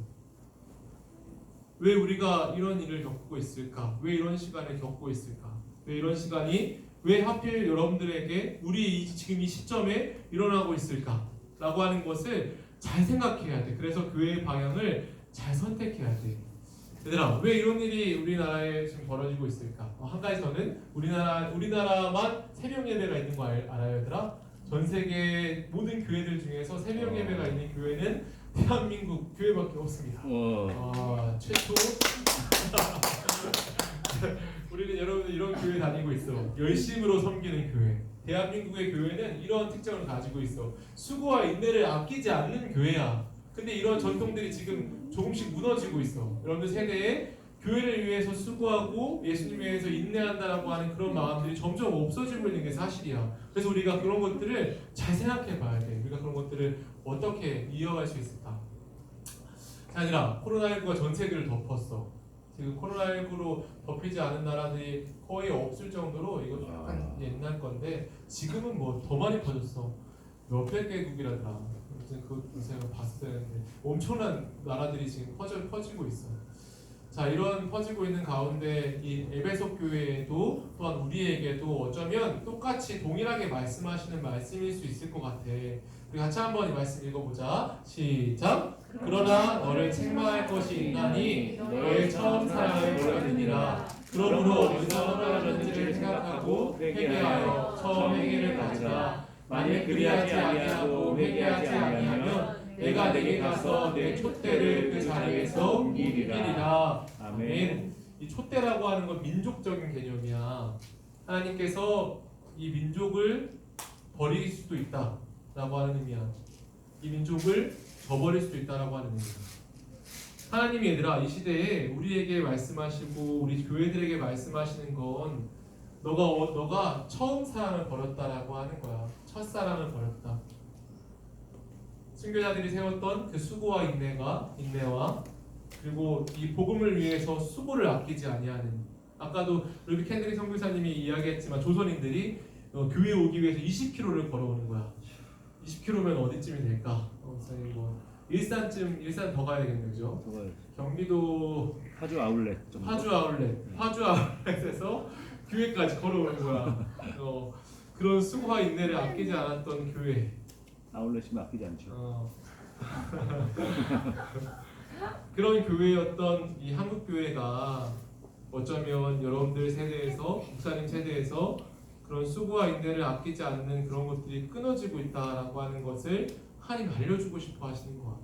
왜 우리가 이런 일을 겪고 있을까? 왜 이런 시간을 겪고 있을까? 왜 이런 시간이 왜 하필 여러분들에게 우리 지금 이 시점에 일어나고 있을까? 라고 하는 것을 잘 생각해야 돼. 그래서 교회의 방향을 잘 선택해야 돼. 얘들아, 왜 이런 일이 우리나라에 지금 벌어지고 있을까? 한 가지 저는 우리나라만 새벽 예배가 있는 거 알아요, 얘들아? 전 세계 모든 교회들 중에서 새벽 예배가 있는 교회는 대한민국 교회밖에 없습니다. 최초. 우리는 여러분들 이런 교회 다니고 있어. 열심으로 섬기는 교회. 대한민국의 교회는 이런 특징을 가지고 있어. 수고와 인내를 아끼지 않는 교회야. 근데 이런 전통들이 지금 조금씩 무너지고 있어. 여러분들 세대에 교회를 위해서 수고하고 예수님 위해서 인내한다라고 하는 그런 마음들이 점점 없어지고 있는 게 사실이야. 그래서 우리가 그런 것들을 잘 생각해 봐야 돼. 우리가 그런 것들을 어떻게 이어갈 수 있을까? 아니라 코로나19가 전 세계를 덮었어. 지금 코로나19로 덮이지 않은 나라들이 거의 없을 정도로 이거 약간 옛날 건데 지금은 뭐 더 많이 퍼졌어. 몇백 개국이라더라. 그 제가 봤을 때는 엄청난 나라들이 지금 퍼지고 있어. 자, 이런 퍼지고 있는 가운데 이 에베소 교회에도 또한 우리에게도 어쩌면 똑같이 동일하게 말씀하시는 말씀일 수 있을 것 같아. 우리 같이 한번 이 말씀 읽어보자. 시작. 그러나 너를 책망할 것이 있나니 너의 처음 사랑을 버렸느니라. 그러므로 어디서 떨어졌는지를 생각하고 회개하여 처음 회개를 가지라. 만일 그리하지 아니하고 회개하지 아니하면 내가 내게 가서 내 촛대를 그 자리에서 옮기리라. 아멘. 이 촛대라고 하는 건 민족적인 개념이야. 하나님께서 이 민족을 버릴 수도 있다라고 하는 의미야. 이 민족을 저버릴 수도 있다라고 하는 의미야. 하나님이 얘들아, 이 시대에 우리에게 말씀하시고 우리 교회들에게 말씀하시는 건 너가 처음 사랑을 버렸다라고 하는 거야. 첫사랑을 버렸다. 순교자들이 세웠던 그 수고와 인내와 그리고 이 복음을 위해서 수고를 아끼지 아니하는, 아까도 루비 캔드릭 선교사님이 이야기했지만 조선인들이 교회에 오기 위해서 20km를 걸어오는 거야. 20km면 어디쯤이 될까? 뭐 일산 더 가야 되겠네, 그죠? 경기도 파주 아울렛. 파주아울렛에서 교회까지 걸어오는 거야. 그런 수고와 인내를 아끼지 않았던 교회. 아울렛이면 아끼지 않죠. 그런 교회였던 이 한국 교회가 어쩌면 여러분들 세대에서, 목사님 세대에서 그런 수고와 인내를 아끼지 않는 그런 것들이 끊어지고 있다라고 하는 것을 하나님 알려주고 싶어 하시는 것 같아.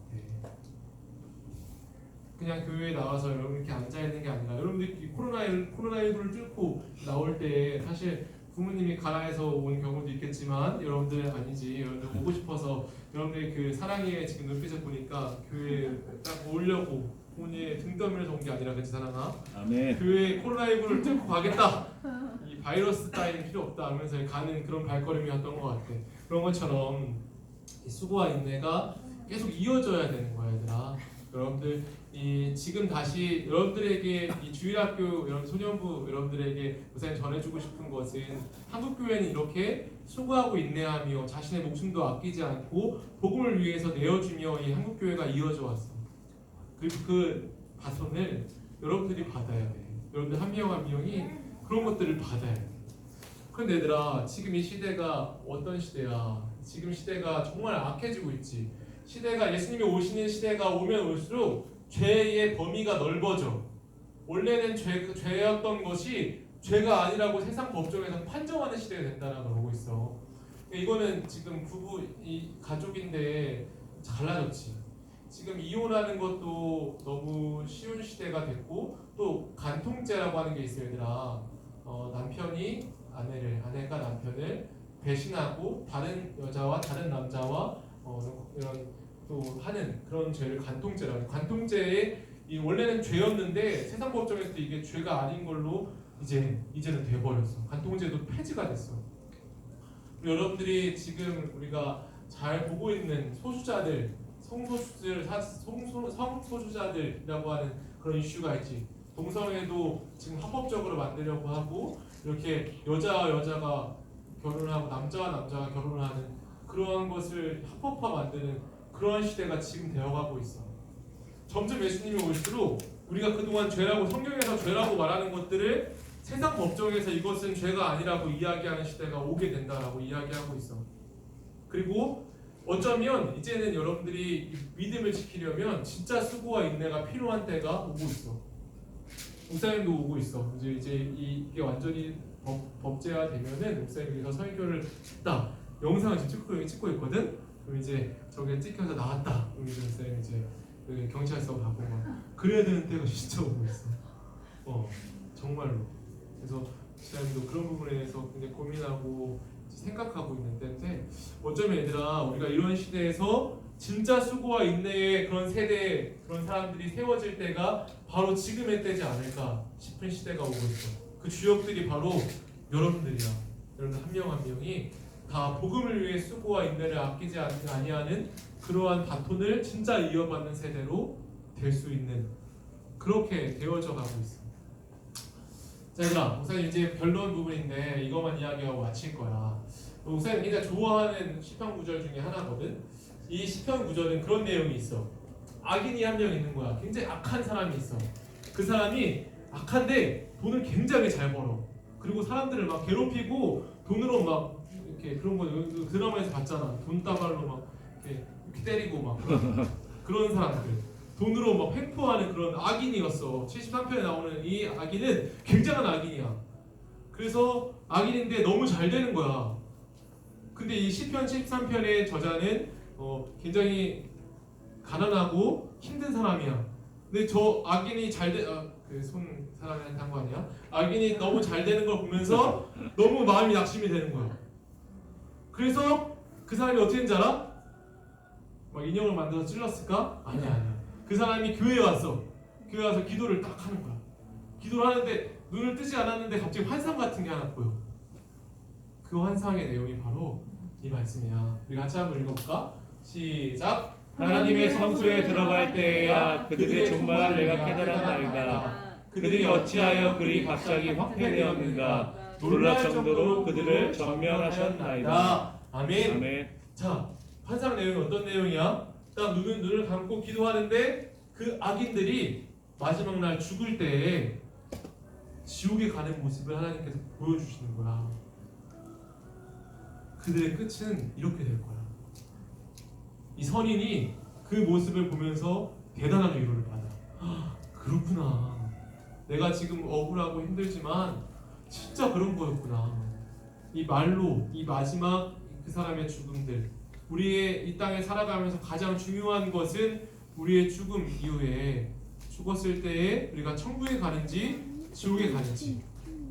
그냥 교회에 나와서 여러분 이렇게 앉아 있는 게 아니라 여러분들이 이 코로나19를 뚫고 나올 때 사실 부모님이 가라에서 온 경우도 있겠지만 여러분들 아니지. 여러분들 오고 싶어서 여러분들이 그 사랑의 지금 눈빛을 보니까 교회에 딱 오려고 부모님의 등 떠밀어서 온 게 아니라 그치 사랑아? 아멘. 교회에 코로나19를 뚫고 가겠다. 이 바이러스 따위는 필요 없다 하면서 가는 그런 발걸음이었던 것 같아. 그런 것처럼 이 수고와 인내가 계속 이어져야 되는 거야, 얘들아. 여러분들 이 지금 다시 여러분들에게 이 주일학교 여러분 소년부 여러분들에게 우선 전해주고 싶은 것은 한국 교회는 이렇게 수고하고 인내하며 자신의 목숨도 아끼지 않고 복음을 위해서 내어주며 이 한국 교회가 이어져 왔어. 그리고 그 바톤을 여러분들이 받아야 돼. 여러분들 한 명 한 명이 그런 것들을 받아야 돼. 그런데 얘들아 지금 이 시대가 어떤 시대야? 지금 시대가 정말 악해지고 있지. 시대가 예수님이 오시는 시대가 오면 올수록 죄의 범위가 넓어져. 원래는 죄였던 것이 죄가 아니라고 세상 법정에서 판정하는 시대가 된다는 걸 보고 있어. 이거는 지금 부부 이 가족인데 갈라졌지. 지금 이혼하는 것도 너무 쉬운 시대가 됐고 또 간통죄라고 하는 게 있어요, 얘들아. 남편이 아내가 남편을 배신하고 다른 여자와 다른 남자와 이런 또 하는 그런 죄를 간통죄라고 해요. 간통죄에 원래는 죄였는데 세상 법정에서 이게 죄가 아닌 걸로 이제는 돼버렸어. 간통죄도 폐지가 됐어. 여러분들이 지금 우리가 잘 보고 있는 소수자들, 성소수자들이라고 하는 그런 이슈가 있지. 동성애도 지금 합법적으로 만들려고 하고 이렇게 여자가 결혼하고 남자와 남자가 결혼하는 그러한 것을 합법화 만드는 그러한 시대가 지금 되어가고 있어. 점점 예수님이 올수록 우리가 그동안 죄라고 성경에서 죄라고 말하는 것들을 세상 법정에서 이것은 죄가 아니라고 이야기하는 시대가 오게 된다라고 이야기하고 있어. 그리고 어쩌면 이제는 여러분들이 믿음을 지키려면 진짜 수고와 인내가 필요한 때가 오고 있어. 목사님도 오고 있어. 이제 이게 완전히 법제화 되면은 목사님이 여기서 설교를 딱 영상을 지금 찍고 있거든. 그럼 이제 저게 찍혀서 나왔다. 그럼 이제 목사님 이제 여기 경찰서 가고 막 그래야 되는 때가 진짜 오고 있어. 정말로. 그래서 목사님도 그런 부분에 대해서 굉장히 고민하고 생각하고 있는 때인데 어쩌면 얘들아 우리가 이런 시대에서 진짜 수고와 인내의 그런 세대 그런 사람들이 세워질 때가 바로 지금의 때지 않을까 싶은 시대가 오고 있어. 그 주역들이 바로 여러분들이야. 여러분들 한 명 한 명이 다 복음을 위해 수고와 인내를 아끼지 아니하는 그러한 바톤을 진짜 이어받는 세대로 될 수 있는 그렇게 되어져 가고 있어. 자 얘들아, 목사님 이제 변론 부분인데 이것만 이야기하고 마칠 거야. 목사님 굉장히 좋아하는 시편 구절 중에 하나거든. 이 시편 구절은 그런 내용이 있어. 악인이 한 명 있는 거야. 굉장히 악한 사람이 있어. 그 사람이 악한데 돈을 굉장히 잘 벌어. 그리고 사람들을 막 괴롭히고 돈으로 막 이렇게 그런 거 드라마에서 봤잖아. 돈다발로 막 이렇게 때리고 막 그런 사람들. 돈으로 막 횡포하는 그런 악인이었어. 73편에 나오는 이 악인은 굉장한 악인이야. 그래서 악인인데 너무 잘 되는 거야. 근데 이 시편 73편의 저자는 굉장히 가난하고 힘든 사람이야. 근데 저 악인이 그손 사람한테 한 거 아니야? 악인이 너무 잘 되는 걸 보면서 너무 마음이 낙심이 되는 거야. 그래서 그 사람이 어떻게 했는지 알아? 막 인형을 만들어서 찔렀을까? 아니야. 그 사람이 교회에 왔어. 교회에 와서 기도를 딱 하는 거야. 기도를 하는데 눈을 뜨지 않았는데 갑자기 환상 같은 게 하나 보여. 그 환상의 내용이 바로 이 말씀이야. 우리 같이 한번 읽어볼까? 시작. 하나님의 성소에 들어갈 때에야 그들의 종말을 내가 깨달았나이다. 그들이 어찌하여 그리 갑자기 확폐되었는가. 놀랄 정도로 그들을 전멸하셨나이다. 아멘. 아멘. 자, 환상 내용이 어떤 내용이야? 딱 눈을 감고 기도하는데 그 악인들이 마지막 날 죽을 때 지옥에 가는 모습을 하나님께서 보여주시는 거야. 그들의 끝은 이렇게 될 거야. 이 선인이 그 모습을 보면서 대단한 위로를 받아. 그렇구나. 내가 지금 억울하고 힘들지만 진짜 그런 거였구나. 이 말로 이 마지막 그 사람의 죽음들, 우리의 이 땅에 살아가면서 가장 중요한 것은 우리의 죽음 이후에 죽었을 때에 우리가 천국에 가는지 지옥에 가는지,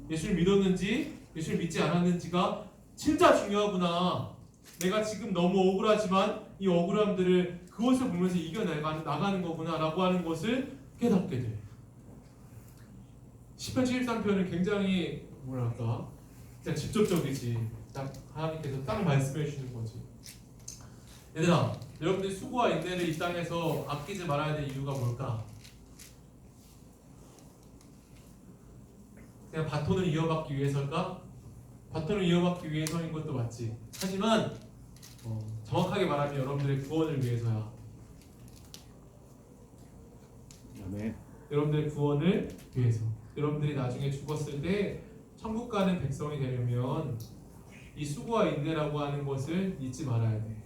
예수를 믿었는지 예수를 믿지 않았는지가 진짜 중요하구나. 내가 지금 너무 억울하지만 이 억울함들을 그것을 보면서 이겨나가는 거구나 라고 하는 것을 깨닫게 돼. 시편 73편은 굉장히 뭐랄까 진짜 직접적이지. 딱 하나님께서 딱 말씀해 주시는 거지. 얘들아, 여러분들 수고와 인내를 이 땅에서 아끼지 말아야 될 이유가 뭘까? 그냥 바톤을 이어받기 위해서일까? 바톤을 이어받기 위해서인 것도 맞지. 하지만 정확하게 말하면 여러분들의 구원을 위해서야. 아멘. 여러분들의 구원을 위해서. 여러분들이 나중에 죽었을 때 천국 가는 백성이 되려면 이 수고와 인내라고 하는 것을 잊지 말아야 돼.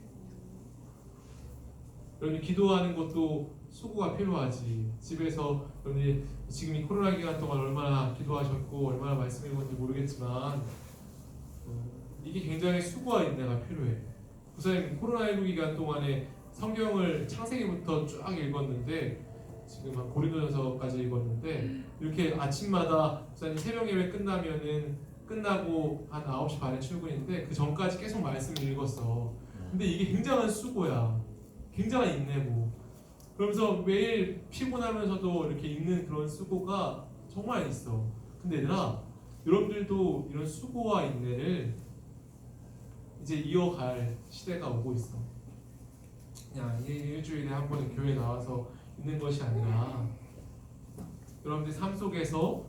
여러분이 기도하는 것도 수고가 필요하지. 집에서 여러분이 지금 이 코로나 기간 동안 얼마나 기도하셨고 얼마나 말씀 읽었는지 모르겠지만 이게 굉장히 수고와 인내가 필요해. 부사님 코로나19 기간 동안에 성경을 창세기부터 쫙 읽었는데 지금 한 고린도전서까지 읽었는데 이렇게 아침마다 부사님 새벽 예배 끝나고 한 9시 반에 출근인데 그 전까지 계속 말씀을 읽었어. 근데 이게 굉장한 수고야. 굉장한 인내고. 그러면서 매일 피곤하면서도 이렇게 읽는 그런 수고가 정말 있어. 근데 얘들아, 여러분들도 이런 수고와 인내를 이제 이어갈 시대가 오고 있어. 그냥 일주일에 한 번은 교회 나와서 있는 것이 아니라 여러분들 삶 속에서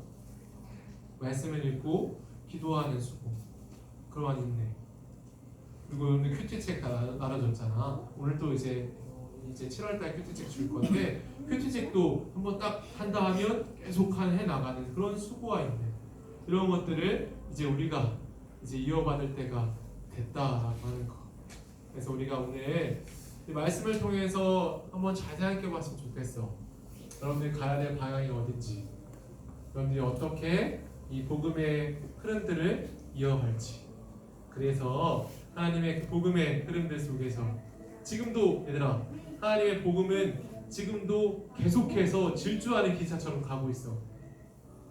말씀을 읽고 기도하는 수고, 그러한 인내. 그리고 여러분들 큐티책 다 나눠줬잖아. 오늘 또 이제 7월달 큐티책 줄 건데 큐티책도 한번 딱 한다 하면 계속 해 나가는 그런 수고와 인내. 이런 것들을 이제 우리가 이제 이어받을 때가 됐다라고 하는 거. 그래서 우리가 오늘 이 말씀을 통해서 한번 잘 생각해봤으면 좋겠어. 여러분들이 가야 될 방향이 어딘지, 여러분들이 어떻게 이 복음의 흐름들을 이어갈지. 그래서 하나님의 복음의 흐름들 속에서 지금도 얘들아, 하나님의 복음은 지금도 계속해서 질주하는 기차처럼 가고 있어.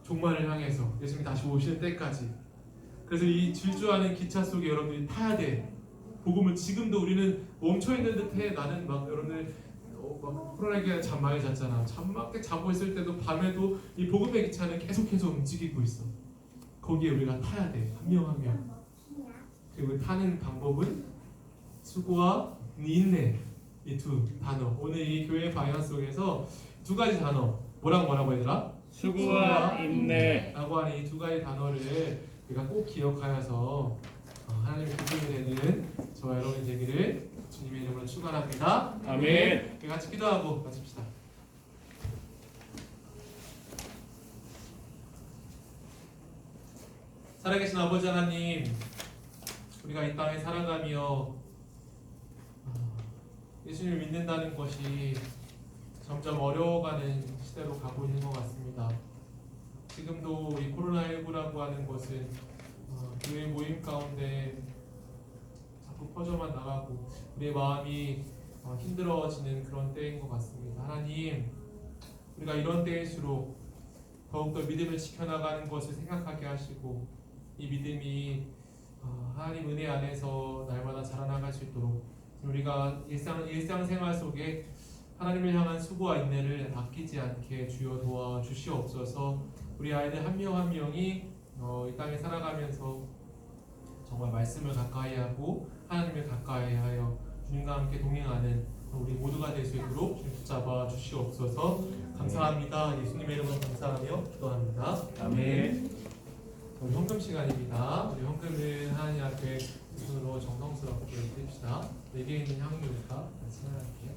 종말을 향해서 예수님이 다시 오실 때까지. 그래서 이 질주하는 기차 속에 여러분들이 타야 돼. 복음은 지금도 우리는 멈춰있는 듯해. 나는 막 여러분들 막 코로나 기간에 잠 많이 잤잖아. 잠 맞게 자고 있을 때도 밤에도 이 복음의 기차는 계속해서 움직이고 있어. 거기에 우리가 타야 돼. 한 명 한 명. 그리고 타는 방법은 수고와 인내, 이 두 단어. 오늘 이 교회 방향 속에서 두 가지 단어. 뭐라고 얘들아? 수고와 인내. 라고 하는 이 두 가지 단어를 우리가 꼭 기억하여서 하나님의 기쁨이 되는 저와 여러분이 되기를 주님의 이름으로 축원합니다. 아멘. 우리 같이 기도하고 마칩시다. 살아계신 아버지 하나님, 우리가 이 땅에 살아가며 예수님을 믿는다는 것이 점점 어려워가는 시대로 가고 있는 것 같습니다. 지금도 이 코로나19라고 하는 것은 교회 모임 가운데 자꾸 퍼져만 나가고 우리의 마음이 힘들어지는 그런 때인 것 같습니다. 하나님, 우리가 이런 때일수록 더욱더 믿음을 지켜나가는 것을 생각하게 하시고 이 믿음이 하나님 은혜 안에서 날마다 자라나갈 수 있도록 우리가 일상생활 속에 하나님을 향한 수고와 인내를 아끼지 않게 주여 도와주시옵소서. 우리 아이들 한 명 한 명이 이 땅에 살아가면서 정말 말씀을 가까이 하고 하나님을 가까이 하여 주님과 함께 동행하는 우리 모두가 될 수 있도록 주님 붙잡아 주시옵소서. 감사합니다. 예수님의 이름으로 감사하며 기도합니다. 아멘. 우리 헌금 시간입니다. 우리 헌금을 하나님 앞에 손으로 정성스럽게 드립시다. 내게 있는 향유니까 같이 하나님께.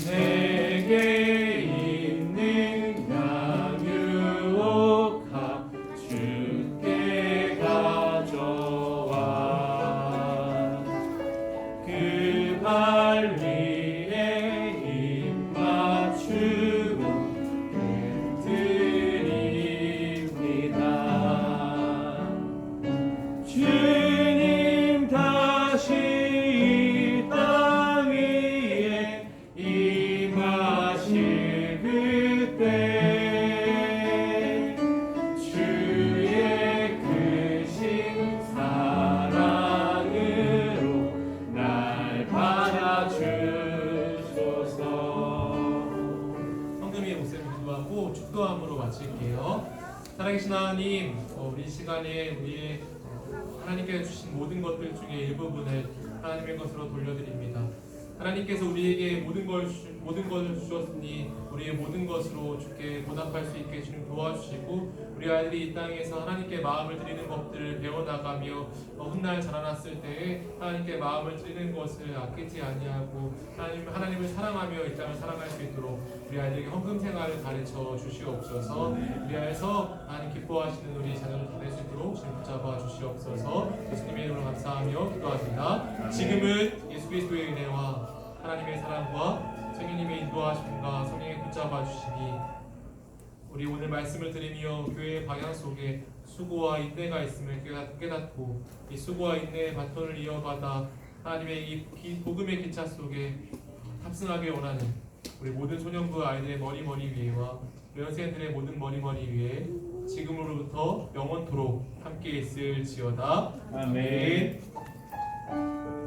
내게 있는 양육하 주께 가져와 그 발 위에 입 맞추고 찬양함으로 마칠게요. 살아계신 하나님, 우리 시간에 우리의 하나님께서 주신 모든 것들 중에 일부분을 하나님의 것으로 돌려드립니다. 하나님께서 우리에게 모든 걸 주셨으니 우리의 모든 것으로 주께 보답할 수 있게 주님 도와주시고, 우리 아이들이 이 땅에서 하나님께 마음을 드리는 것들을 배워나가며 훗날 자라났을 때에 하나님께 마음을 드리는 것을 아끼지 아니하고 하나님을 사랑하며 이 땅을 살아갈 수 있도록 우리 아이들에게 헌금 생활을 가르쳐 주시옵소서. 우리 안에서 하나님 기뻐하시는 우리 자녀들 될 수 있도록 주님 붙잡아 주시옵소서. 예수님의 이름으로 감사하며 기도합니다. 지금은 예수 그리스도의 은혜와 하나님의 사랑과 성령님의 인도하심과 성령의 붙잡아 주시니 우리 오늘 말씀을 들으며 교회의 방향 속에 수고와 인내가 있음을 깨닫고 이 수고와 인내의 바톤을 이어받아 하나님의 이 복음의 기차 속에 탑승하길 원하는 우리 모든 소년부 아이들의 머리 위에와 연생들의 모든 머리 위에 지금으로부터 영원토록 함께 있을지어다. 아멘. 아멘.